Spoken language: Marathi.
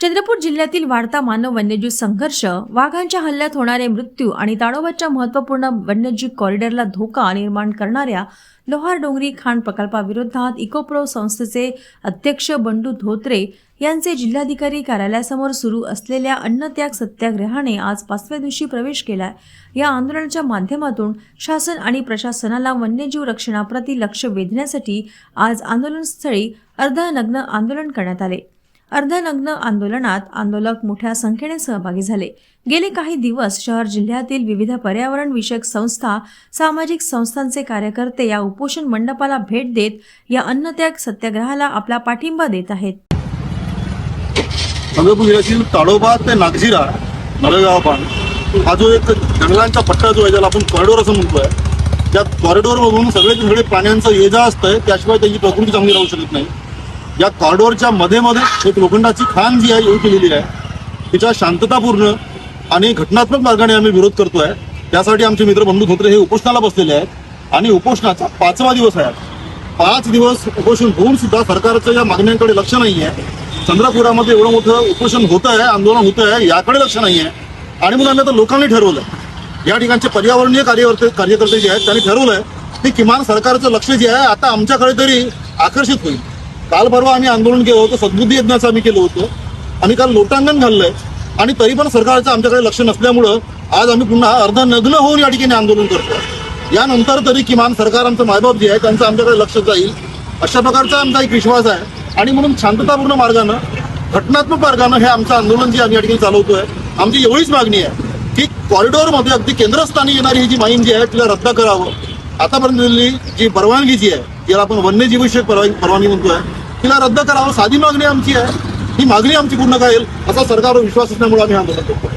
चंद्रपूर जिल्ह्यातील वाढता मानव वन्यजीव संघर्ष, वाघांच्या हल्ल्यात होणारे मृत्यू आणि ताडोबाच्या महत्त्वपूर्ण वन्यजीव कॉरिडॉरला धोका निर्माण करणाऱ्या लोहार डोंगरी खाण प्रकल्पाविरोधात इकोप्रो संस्थेचे अध्यक्ष बंडू धोत्रे यांचे जिल्हाधिकारी कार्यालयासमोर सुरू असलेल्या अन्नत्याग सत्याग्रहाने आज 5व्या दिवशी प्रवेश केला. या आंदोलनाच्या माध्यमातून शासन आणि प्रशासनाला वन्यजीव रक्षणाप्रती लक्ष वेधण्यासाठी आज आंदोलनस्थळी अर्धनग्न आंदोलन करण्यात आले. अर्धनग्न आंदोलनात आंदोलक मोठ्या संख्येने सहभागी झाले. गेले काही दिवस शहर जिल्ह्यातील विविध पर्यावरण विषयक संस्था, सामाजिक संस्थांचे कार्यकर्ते या उपोषण मंडपाला भेट देत या अन्नत्याग सत्याग्रहाला आपला पाठिंबा देत आहेत. चंद्रपूर जिल्ह्यातील ताडोबा ते नागझिरा नळगाव पान हा जो एक जंगलांचा पट्टा जो आहे ज्याला आपण कॉरिडॉर असं म्हणतोय, त्या कॉरिडॉरमधून सगळे प्राण्यांचं ये जा असतंय, त्याशिवाय त्याची प्रकृती चांगली राहू शकत नाही. या कॉरिडॉरच्या मध्ये एक लोखंडाची खाण जी आहे येऊ केलेली आहे, तिच्या शांततापूर्ण आणि घटनात्मक मार्गाने आम्ही विरोध करतोय. त्यासाठी आमचे मित्र बंडू धोत्रे हे उपोषणाला बसलेले आहेत आणि उपोषणाचा 5वा दिवस आहे. 5 दिवस उपोषण होऊन सुद्धा सरकारच्या या मागण्यांकडे लक्ष नाही आहे. चंद्रपुरामध्ये एवढं मोठं उपोषण होत आहे, आंदोलन होत आहे, याकडे लक्ष नाही आहे. आणि मग आम्ही आता लोकांनी ठरवलं, या ठिकाणचे पर्यावरणीय कार्यकर्ते जे आहेत त्यांनी ठरवलंय की किमान सरकारचं लक्ष जे आहे आता आमच्याकडे तरी आकर्षित होईल. काल परवा आम्ही आंदोलन केलं होतं, सद्बुद्धी यज्ञाचं आम्ही केलं होतं आणि काल लोटांगण घाललंय आणि तरी पण सरकारचं आमच्याकडे लक्ष नसल्यामुळं आज आम्ही पुन्हा अर्धनग्न होऊन या ठिकाणी आंदोलन करतोय. यानंतर तरी किमान सरकार आमचं मायबाप जे आहे त्यांचं आमच्याकडे लक्ष जाईल अशा प्रकारचा आमचा एक विश्वास आहे. आणि म्हणून शांततापूर्ण मार्गानं, घटनात्मक मार्गानं हे आमचं आंदोलन जे आम्ही या ठिकाणी चालवतोय. आमची एवढीच मागणी आहे की कॉरिडॉरमध्ये अगदी केंद्रस्थानी येणारी ही जी मोहीम जी आहे तिला रद्द करावं. आतापर्यंत दिलेली जी परवानगी जी आहे, ज्याला आपण वन्यजीवविषयक परवानगी म्हणतोय, तिला रद्द करावं. साधी मागणी आमची आहे, ही मागणी आमची पूर्ण करेल असा सरकारवर विश्वास असल्यामुळे आम्ही आंदोलन करतो.